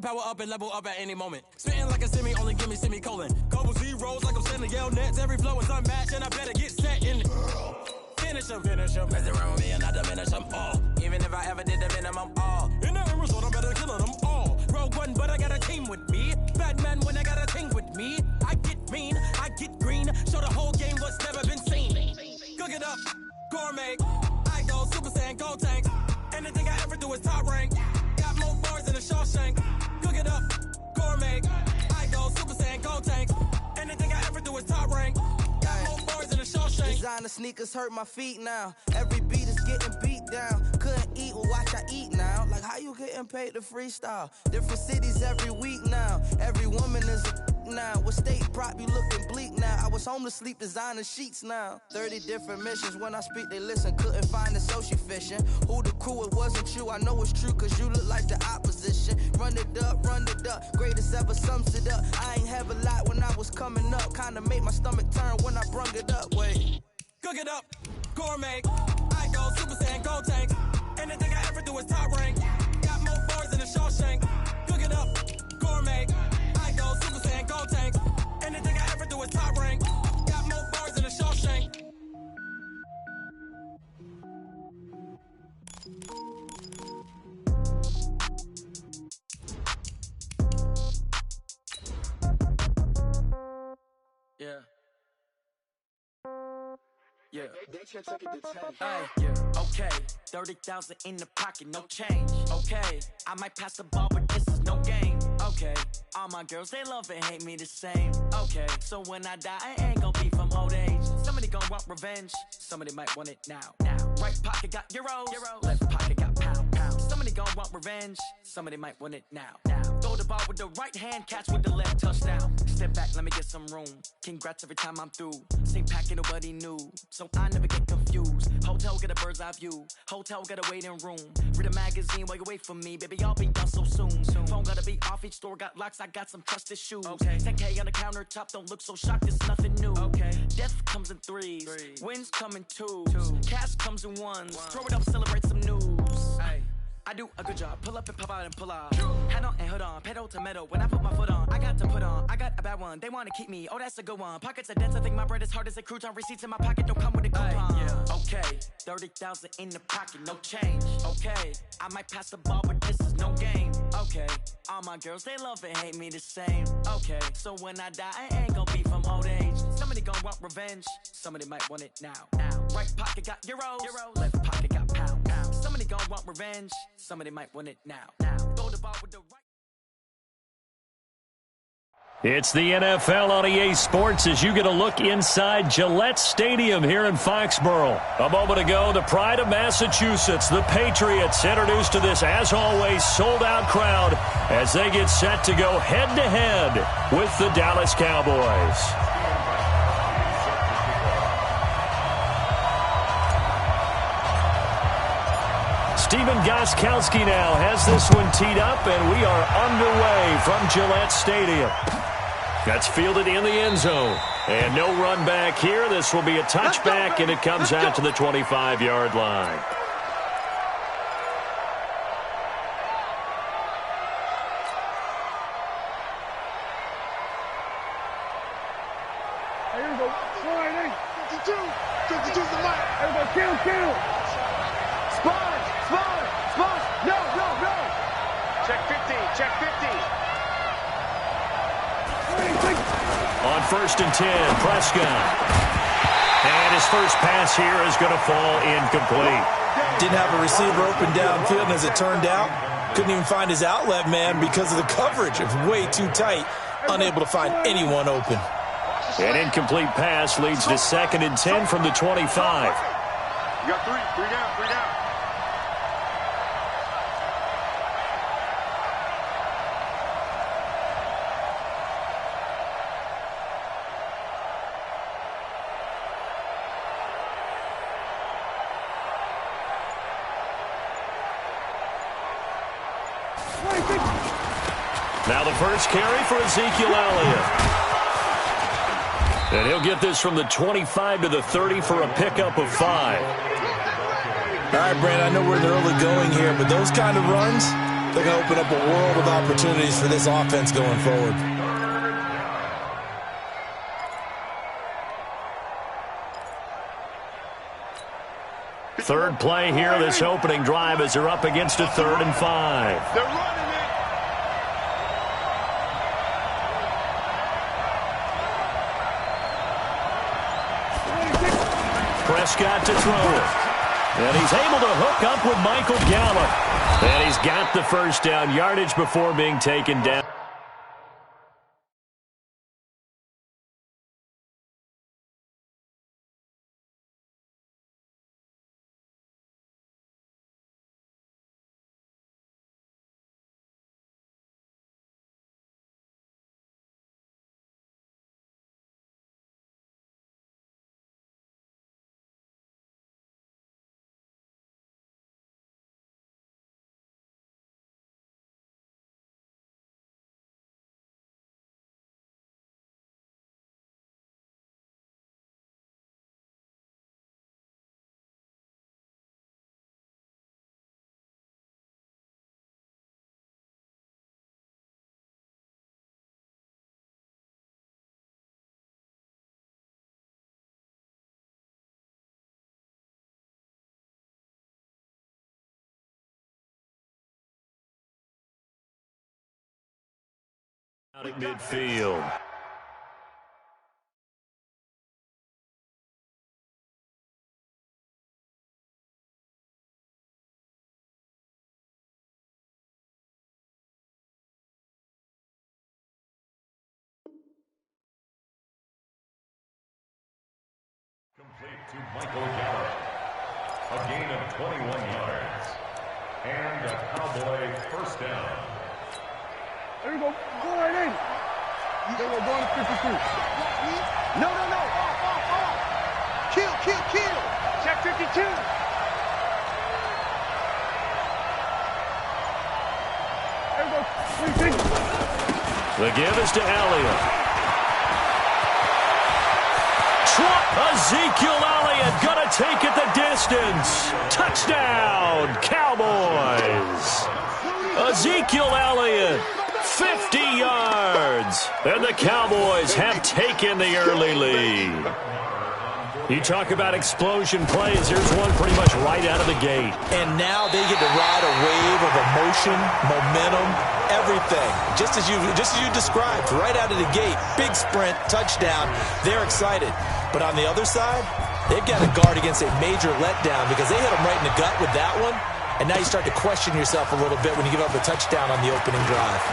power up and level up at any moment. Spitting like a semi, only give me semicolon. Couple zeros like I'm sending yell nets. Every flow is unmatched and I better get set in it. Finish them. Mess around with me and I diminish them all. Even if I ever did the minimum all. In the end result, I'm better killing them all. Rogue one, but I got a team with me. Bad man when I got a team with me. I get mean, I get green. Show the whole game what's never been seen. Cook it up, gourmet. I go Super Saiyan, gold tank. Anything I ever do is top rank. Got more bars than a Shawshank. Cook it up, gourmet. I go Super Saiyan, gold tank. Anything I ever do is top rank. Got more bars than a Shawshank. Designer sneakers hurt my feet now. Every beat is getting beat down. Couldn't eat, well watch I eat now. Like how you getting paid to freestyle? Different cities every week now. Every woman is a now. What state prop you looking bleak now? I was home to sleep designing sheets now. 30 different missions. When I speak they listen. Couldn't find the social fishing. Who the crew? It wasn't you. I know it's true cause you look like the opposition. Run it up. Greatest ever sums it up. I ain't have a lot when I was coming up. Kinda made my stomach turn when I brung it up. Wait. Cook it up, gourmet. I go Super Saiyan, gold tank. Anything I ever do is top rank. Got more bars than a Shawshank. Cook it up, gourmet. I go Super Saiyan, gold tank. Anything I ever do is top rank. Got more bars than a Shawshank. Yeah. Yeah. Okay. 30,000 in the pocket, no change. Okay. I might pass the ball, but this is no game. Okay. All my girls, they love and hate me the same. Okay. So when I die, I ain't gonna be from old age. Somebody gonna want revenge. Somebody might want it now. Right pocket got euros. Left pocket got pound. Somebody gonna want revenge. Somebody might want it now. Throw the ball with the right hand, catch with the left, touchdown. Step back, let me get some room. Congrats every time I'm through. Same packet, nobody knew. So I never get confused. Hotel get a bird's eye view. Hotel get a waiting room. Read a magazine while you wait for me. Baby, I'll be done so soon. Phone gotta be off, each store got locks. I got some trusted shoes. Okay. 10K on the countertop, don't look so shocked, it's nothing new. Okay. Death comes in threes. Wins come in twos. Cash comes in ones. Throw it up, celebrate some news. Ay. I do a good job, pull up and pop out and pull out. Head on and hood on, pedal to metal. When I put my foot on, I got to put on. I got a bad one, they wanna keep me, oh that's a good one. Pockets are dense, I think my bread is hard as a crouton. Receipts in my pocket don't come with a coupon. Okay, 30,000 in the pocket, no change. Okay, I might pass the ball, but this is no game. Okay, all my girls, they love and hate me the same. Okay, so when I die, I ain't gonna be from old age. Somebody gonna want revenge, somebody might want it now. Right pocket got euros, left pocket got pound. Somebody gonna want revenge, somebody might want it now. Throw the ball with the right. It's the NFL on EA Sports as you get a look inside Gillette Stadium here in Foxborough. A moment ago, the pride of Massachusetts, the Patriots, introduced to this, as always, sold-out crowd as they get set to go head-to-head with the Dallas Cowboys. Stephen Gostkowski now has this one teed up, and we are underway from Gillette Stadium. That's fielded in the end zone. And no run back here. This will be a touchback, and it comes out to the 25-yard line. Here we go. 52. 52's the mark. Here we go. Kill. Spawn. No. Check 50. On 1st and 10, Prescott. And his first pass here is going to fall incomplete. Didn't have a receiver open downfield, and as it turned out, couldn't even find his outlet man because of the coverage. It was way too tight, unable to find anyone open. An incomplete pass leads to 2nd and 10 from the 25. You got three down. Now the first carry for Ezekiel Elliott. And he'll get this from the 25 to the 30 for a pickup of 5. All right, Brand, I know we're in the early going here, but those kind of runs, They're going to open up a world of opportunities for this offense going forward. Third play here, this opening drive as they're up against a 3rd and 5. They're running it. Prescott to throw it. And he's able to hook up with Michael Gallup. And he's got the first down, yardage before being taken down. Out at midfield. Complete to Michael Gallup. A gain of 21 yards. And a Cowboy first down. There you go. Go right in. Then we're going to 52. No. Kill. Check 52. There you go. The give is to Elliott. Ezekiel Elliott gonna take it the distance. Touchdown, Cowboys. Ezekiel Elliott, 50 yards. And the Cowboys have taken the early lead. You talk about explosion plays. Here's one pretty much right out of the gate. And now they get to ride a wave of emotion, momentum, everything. Just as you described, right out of the gate. Big sprint, touchdown. They're excited. But on the other side, they've got to guard against a major letdown because they hit them right in the gut with that one. And now you start to question yourself a little bit when you give up a touchdown on the opening drive.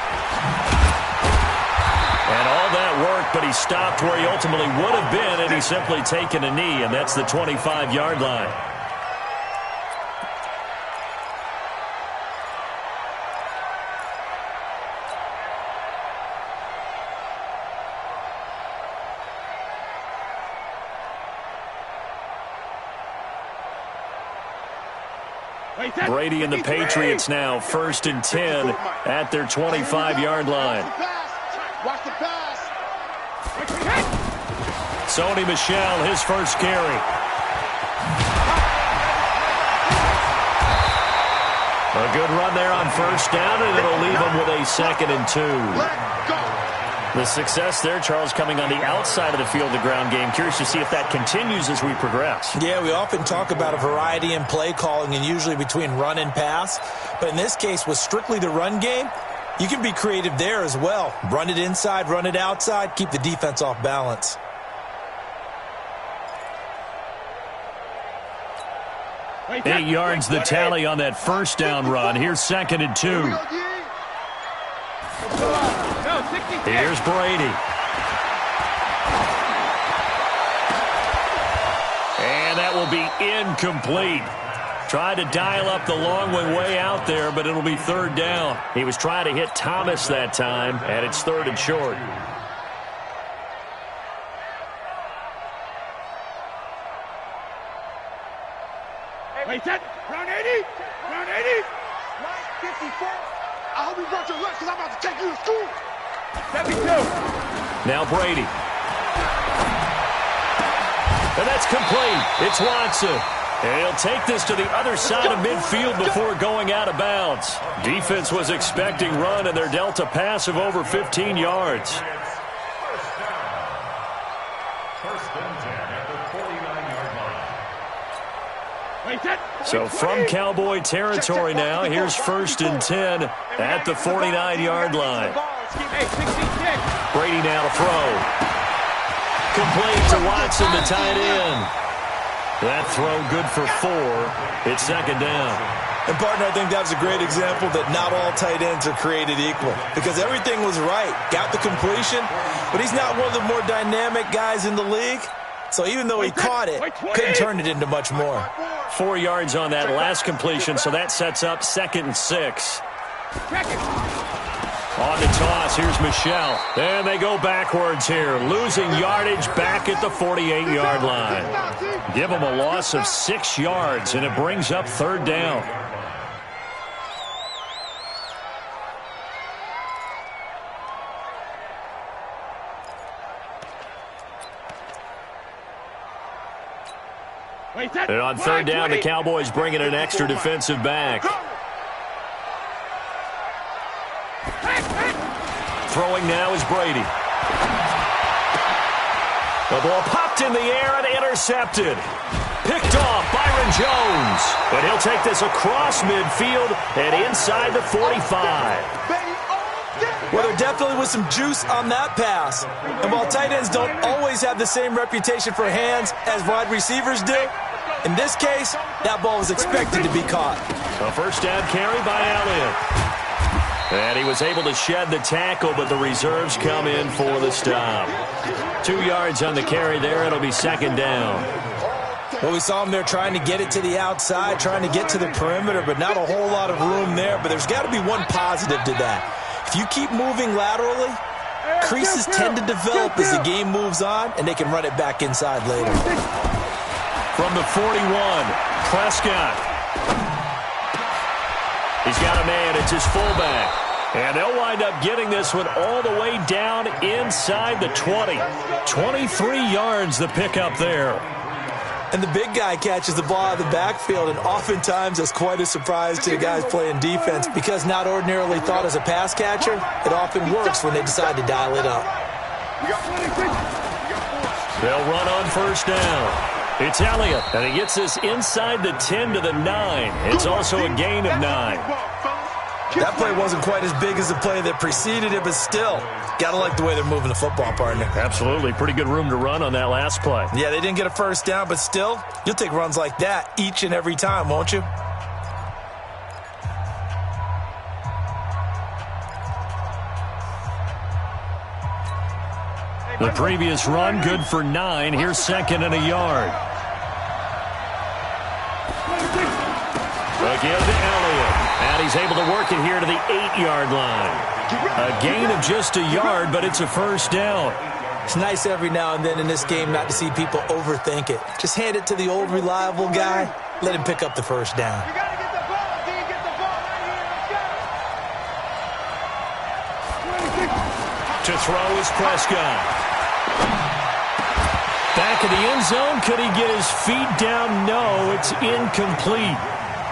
And all that worked, but he stopped where he ultimately would have been had he simply taken a knee, and that's the 25-yard line. Brady and the Patriots now 1st and 10 at their 25-yard line. Watch the pass. Sony Michel, his first carry. A good run there on first down, and it'll leave him with a 2nd and 2. The success there, Charles, coming on the outside of the field, the ground game. Curious to see if that continues as we progress. Yeah, we often talk about a variety in play calling and usually between run and pass. But in this case, with strictly the run game, you can be creative there as well. Run it inside, run it outside, keep the defense off balance. Eight yards the tally on that first down run. Here's 2nd and 2. Here's Brady. And that will be incomplete. Tried to dial up the long way out there, but it'll be 3rd down. He was trying to hit Thomas that time, and it's 3rd and short. Wait, that round 80. Line 54. I hope you brought your lunch because I'm about to take you to school. 72. Now Brady. And that's complete. It's Watson. And he'll take this to the other side of midfield before going out of bounds. Defense was expecting run, and they're dealt a pass of over 15 yards. First and 10 at the 49-yard line. So from Cowboy territory now, here's first and 10 at the 49-yard line. Brady now to throw. Complete to Watson, the tight end. That throw good for 4. It's second down. And, partner, I think that was a great example that not all tight ends are created equal, because everything was right. Got the completion, but he's not one of the more dynamic guys in the league. So even though he caught it, couldn't turn it into much more. 4 yards on that last completion, so that sets up 2nd and 6. On the toss, here's Michel. And they go backwards here, losing yardage back at the 48-yard line. Give them a loss of 6 yards, and it brings up 3rd down. And on 3rd down, the Cowboys bring in an extra defensive back. Throwing now is Brady. The ball popped in the air and intercepted. Picked off Byron Jones. And he'll take this across midfield and inside the 45. Well, there definitely was some juice on that pass. And while tight ends don't always have the same reputation for hands as wide receivers do, in this case, that ball was expected to be caught. A first down carry by Elliott. And he was able to shed the tackle, but the reserves come in for the stop. 2 yards on the carry there. It'll be 2nd down. Well, we saw him there trying to get it to the outside, trying to get to the perimeter, but not a whole lot of room there. But there's got to be one positive to that. If you keep moving laterally, creases tend to develop as the game moves on, and they can run it back inside later. From the 41, Prescott. He's got a man. It's his fullback. And they'll wind up getting this one all the way down inside the 20. 23 yards the pickup there. And the big guy catches the ball out of the backfield, and oftentimes that's quite a surprise to the guys playing defense, because not ordinarily thought as a pass catcher, it often works when they decide to dial it up. They'll run on first down. It's Elliott, and he gets this inside the 10 to the 9. It's also a gain of 9. That play wasn't quite as big as the play that preceded it, but still, gotta like the way they're moving the football, partner. Absolutely. Pretty good room to run on that last play. Yeah, they didn't get a first down, but still, you'll take runs like that each and every time, won't you? The previous run, good for 9. Here's 2nd and a yard. Again to Elliott. And he's able to work it here to the 8-yard line. A gain of just a yard, but it's a first down. It's nice every now and then in this game not to see people overthink it. Just hand it to the old reliable guy. Let him pick up the first down. To throw is Prescott. Back in the end zone. Could he get his feet down? No, it's incomplete.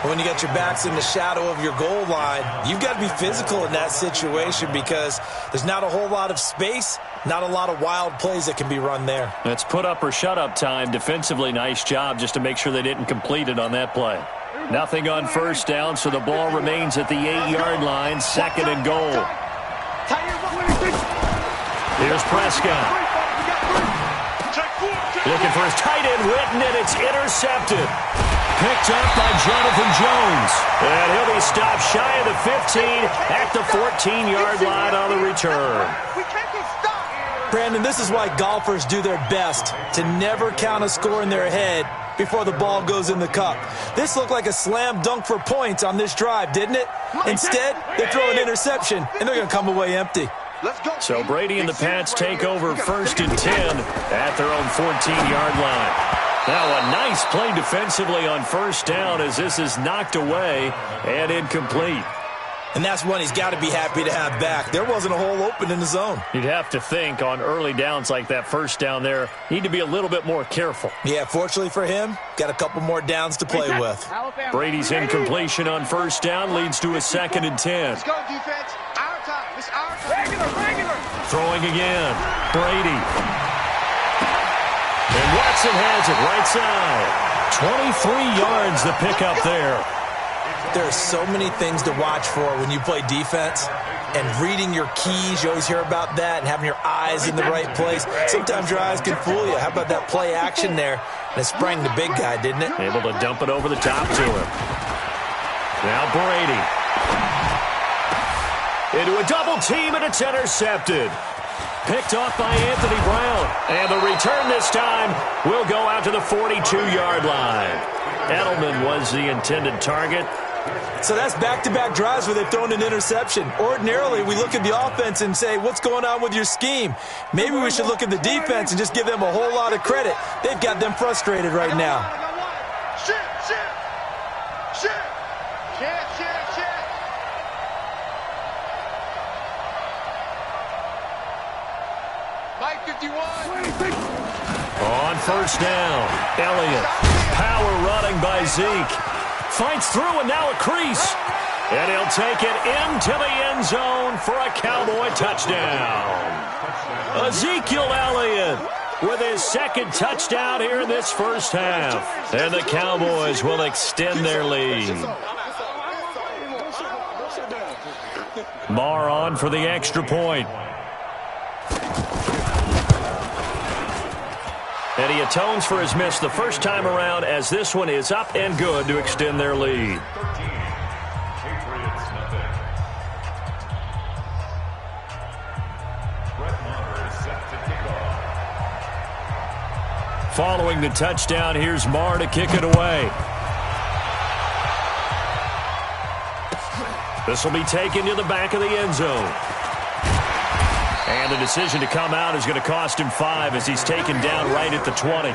When you got your backs in the shadow of your goal line, you've got to be physical in that situation, because there's not a whole lot of space, not a lot of wild plays that can be run there. That's put up or shut up time. Defensively, nice job just to make sure they didn't complete it on that play. Nothing on first down, so the ball remains at the 8-yard line, 2nd and goal. Here's Prescott. Looking for his tight end, Witten, and it's intercepted. Picked up by Jonathan Jones. And he'll be stopped shy of the 15 at the 14-yard line on the return. Brandon, this is why golfers do their best to never count a score in their head before the ball goes in the cup. This looked like a slam dunk for points on this drive, didn't it? Instead, they throw an interception, and they're going to come away empty. So Brady and the Pats take over 1st and 10 at their own 14-yard line. Now a nice play defensively on first down as this is knocked away and incomplete. And that's one he's got to be happy to have back. There wasn't a hole open in the zone. You'd have to think on early downs like that first down there, need to be a little bit more careful. Yeah, fortunately for him, got a couple more downs to play with. Brady's incompletion on first down leads to a 2nd and 10. Let's go, defense. Our time. It's our time. Regular. Throwing again. Brady. And Watson has it right side. 23 yards the pickup there. There are so many things to watch for when you play defense, and reading your keys, you always hear about that, and having your eyes in the right place. Sometimes your eyes can fool you. How about that play action there? And it sprang the big guy, didn't it? Able to dump it over the top to him. Now Brady. Into a double team, and it's intercepted. Picked off by Anthony Brown. And the return this time will go out to the 42-yard line. Edelman was the intended target. So that's back-to-back drives where they've thrown an interception. Ordinarily, we look at the offense and say, what's going on with your scheme? Maybe we should look at the defense and just give them a whole lot of credit. They've got them frustrated right now. Shit. Mike 51. On first down, Elliott. Power running by Zeke. Fights through, and now a crease. And he'll take it into the end zone for a Cowboy touchdown. Ezekiel Elliott with his 2nd touchdown here in this first half. And the Cowboys will extend their lead. Marr on for the extra point. And he atones for his miss the first time around, as this one is up and good to extend their lead. Following the touchdown, here's Marr to kick it away. This will be taken to the back of the end zone. And the decision to come out is going to cost him 5 as he's taken down right at the 20.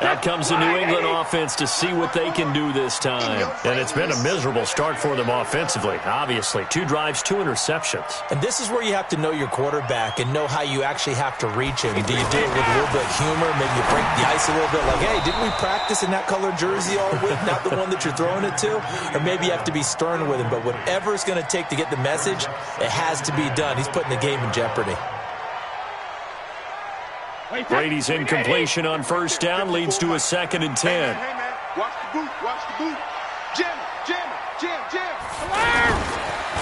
Out comes the New England offense to see what they can do this time. And it's been a miserable start for them offensively, obviously. 2 drives, 2 interceptions. And this is where you have to know your quarterback and know how you actually have to reach him. Do you do it with a little bit of humor? Maybe you break the ice a little bit like, hey, didn't we practice in that colored jersey all week, not the one that you're throwing it to? Or maybe you have to be stern with him. But whatever it's going to take to get the message, it has to be done. He's putting the game in jeopardy. Brady's incompletion on first down leads to a 2nd and 10. Hey, man. Watch the boot. Jim.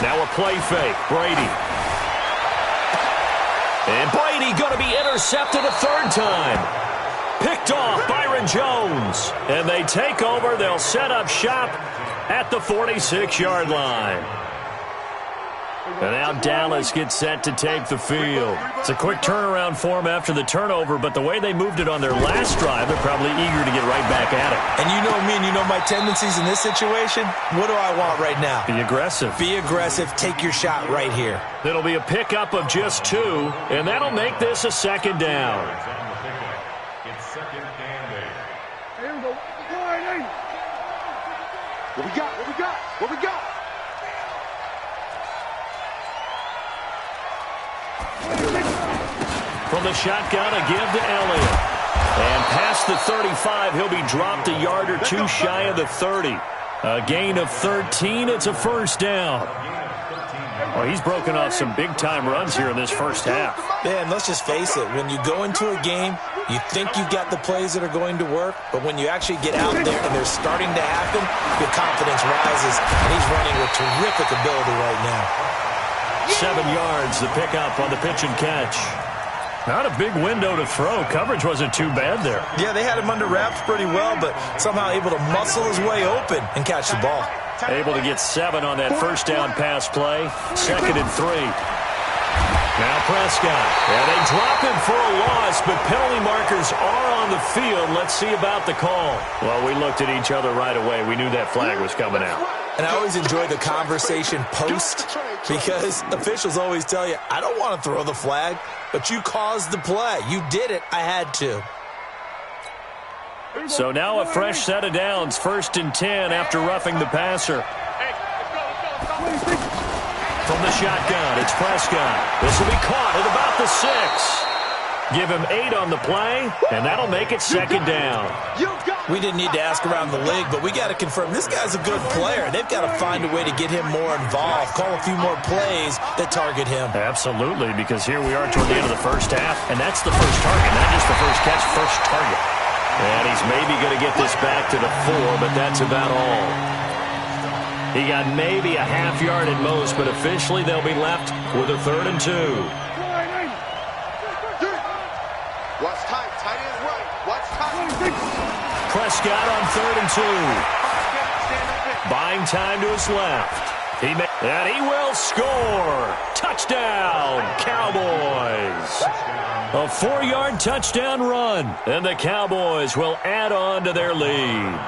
Now a play fake. Brady. And Brady going to be intercepted a 3rd time. Picked off Byron Jones. And they take over. They'll set up shop at the 46-yard line. And now Dallas gets set to take the field. It's a quick turnaround for them after the turnover, but the way they moved it on their last drive, they're probably eager to get right back at it. And you know me and you know my tendencies in this situation. What do I want right now? Be aggressive. Be aggressive. Take your shot right here. It'll be a pickup of just 2, and that'll make this a 2nd down. It's 2nd and 8. Here we go. What we got? From the shotgun, a give to Elliott. And past the 35, he'll be dropped a yard or 2 shy of the 30. A gain of 13, it's a first down. Well, he's broken off some big-time runs here in this first half. Man, let's just face it. When you go into a game, you think you've got the plays that are going to work, but when you actually get out there and they're starting to happen, your confidence rises, and he's running with terrific ability right now. 7 yards, the pickup on the pitch and catch. Not a big window to throw. Coverage wasn't too bad there. Yeah, they had him under wraps pretty well, but somehow able to muscle his way open and catch the ball. Able to get 7 on that first down pass play. 2nd and 3. Now Prescott. And they drop him for a loss, but penalty markers are on the field. Let's see about the call. Well, we looked at each other right away. We knew that flag was coming out. And I always enjoy the conversation post because officials always tell you, I don't want to throw the flag, but you caused the play. You did it. I had to. So now a fresh set of downs, 1st and 10 after roughing the passer. From the shotgun, it's Prescott. This will be caught at about the 6. Give him 8 on the play, and that'll make it 2nd down. We didn't need to ask around the league, but we got to confirm this guy's a good player. They've got to find a way to get him more involved, call a few more plays that target him. Absolutely, because here we are toward the end of the first half, and that's the first target, not just the first catch, first target. And he's maybe going to get this back to the 4, but that's about all. He got maybe a half yard at most, but officially they'll be left with a 3rd and 2. Watch time. Tight is right. Watch time. Prescott on 3rd and 2. Buying time to his left. And he will score. Touchdown, Cowboys. A 4-yard touchdown run. And the Cowboys will add on to their lead.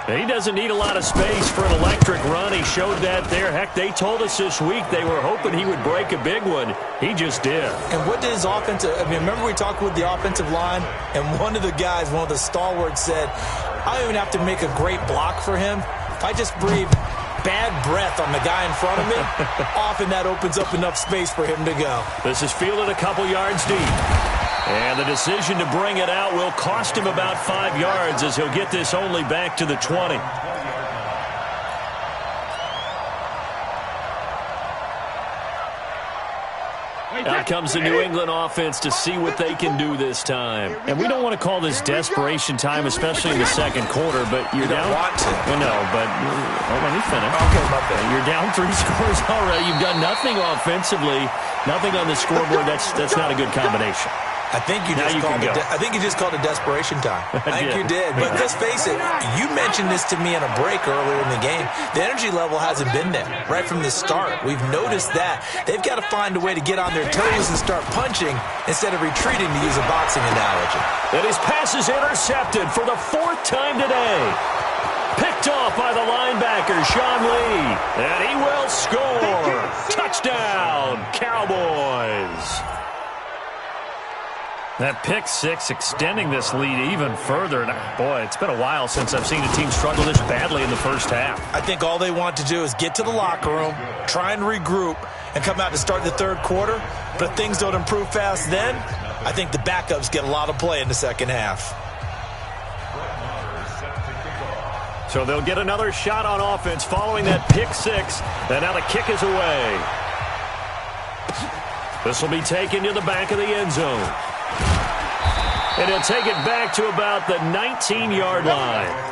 He doesn't need a lot of space for an electric run. He showed that there. Heck, they told us this week they were hoping he would break a big one. He just did. And what did his offensive – I mean, remember we talked with the offensive line, and one of the guys, one of the stalwarts said, I don't even have to make a great block for him. If I just breathe bad breath on the guy in front of me, often that opens up enough space for him to go. This is fielded a couple yards deep. And the decision to bring it out will cost him about 5 yards as he'll get this only back to the 20. Out comes the New England offense to see what they can do this time. And we don't want to call this desperation time, especially in the second quarter, but you're down. Want to. Well, no, but let me finish. Okay, my bad. You're down 3 scores already. You've done nothing offensively, nothing on the scoreboard. That's not a good combination. I think you just called it desperation time. I think you did. But let's face it, you mentioned this to me in a break earlier in the game. The energy level hasn't been there right from the start. We've noticed that. They've got to find a way to get on their toes and start punching instead of retreating, to use a boxing analogy. And his pass is intercepted for the 4th time today. Picked off by the linebacker, Sean Lee. And he will score. Touchdown, Cowboys. That pick 6 extending this lead even further. And boy, it's been a while since I've seen a team struggle this badly in the first half. I think all they want to do is get to the locker room, try and regroup, and come out to start the 3rd quarter. But if things don't improve fast then, I think the backups get a lot of play in the second half. So they'll get another shot on offense following that pick 6. And now the kick is away. This will be taken to the back of the end zone. And he'll take it back to about the 19-yard line.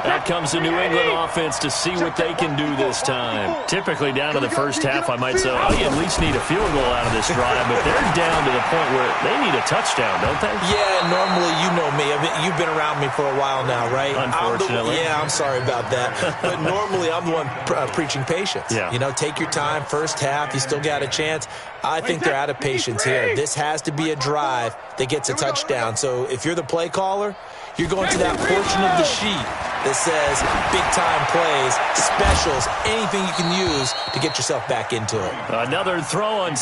Out comes the New England offense to see what they can do this time. Typically down to the first half, I might say, oh, you at least need a field goal out of this drive, but they're down to the point where they need a touchdown, don't they? Yeah, normally, you know me. You've been around me for a while now, right? Unfortunately. I'm sorry about that. But normally, I'm the one preaching patience. Yeah. You know, take your time, first half, you still got a chance. I think they're out of patience here. This has to be a drive that gets a touchdown. So if you're the play caller, you're going to that portion of the sheet that says big-time plays, specials, anything you can use to get yourself back into it. Another throw on